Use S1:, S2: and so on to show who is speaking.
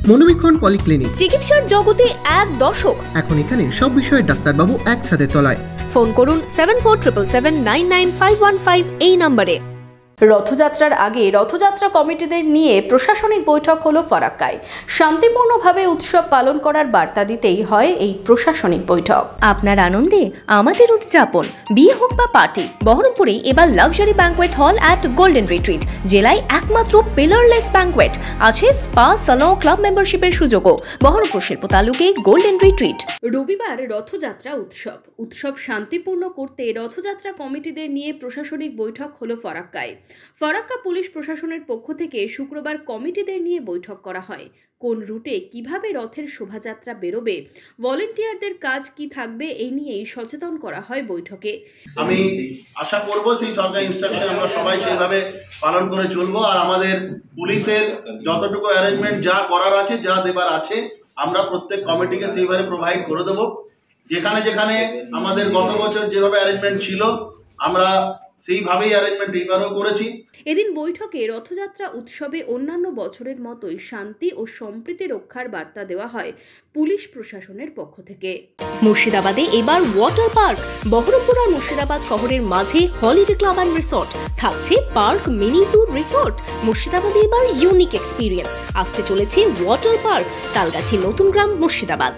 S1: মনোবীক্ষণ polyclinic,
S2: চিকিৎসার জগতে এক দশক।
S1: এখন এখানে সব বিষয়ে ডাক্তারবাবু একসাথে তলায়।
S2: ফোন করুন 7477999515 এই নম্বরে। রথযাত্রার আগে রথযাত্রা কমিটিদের নিয়ে প্রশাসনিক বৈঠক হলো ফারাক্কায়। শান্তিপূর্ণভাবে উৎসব পালন করার বার্তা দিতেই হয় এই প্রশাসনিক বৈঠক। আপনার আনন্দে আমাদের উদযাপন, বিয়ে হোক বা পার্টি, বহরমপুরে এবার luxury banquet hall at golden retreat. জেলায় একমাত্র পিলারলেস ব্যাংকোয়েট, আছে স্পা, সালন, ক্লাব মেম্বারশিপের সুযোগও। বহরমপুর শিল্প তালুকে গোল্ডেন রিট্রিট। রবিবার রথযাত্রা উৎসব শান্তিপূর্ণ করতে রথযাত্রা কমিটিদের নিয়ে প্রশাসনিক বৈঠক হলো ফারাক্কায়। ফারাক্কা পুলিশ প্রশাসনের পক্ষ থেকে শুক্রবার কমিটিদের নিয়ে বৈঠক করা হয়। কোন রুটে কিভাবে রথের শোভাযাত্রা বেরোবে, ভলেন্টিয়ারদের কাজ কি থাকবে, এই নিয়েই সচেতন করা হয় বৈঠকে।
S3: আমি আশা করব সেই সরকারি ইনস্ট্রাকশন আমরা সবাই সেইভাবে পালন করে চলবো। আর আমাদের পুলিশের যতটুকু অ্যারেঞ্জমেন্ট যা করার আছে, যা দেবার আছে, আমরা প্রত্যেক কমিটিকে সেইভাবে প্রোভাইড করে দেবো। যেখানে যেখানে আমাদের গত বছর যেভাবে অ্যারেঞ্জমেন্ট ছিল, আমরা সেইভাবেই অ্যারেঞ্জমেন্ট এইবারও করেছি।
S2: এদিন বৈঠকে রথযাত্রা উৎসবে অন্যান্য বছরের মতোই শান্তি ও সম্প্রীতি রক্ষার বার্তা দেওয়া হয় পুলিশ প্রশাসনের পক্ষ থেকে। মুর্শিদাবাদে এবার ওয়াটার পার্ক। বহরমপুর আর মুর্শিদাবাদ শহরের মাঝে হলিডে ক্লাব অ্যান্ড রিসর্ট থাকছে, পার্ক, মিনি জু, রিসর্ট। মুর্শিদাবাদে এবার ইউনিক এক্সপিরিয়েন্স আসতে চলেছে ওয়াটার পার্ক, তালগাছি নতুন গ্রাম, মুর্শিদাবাদ।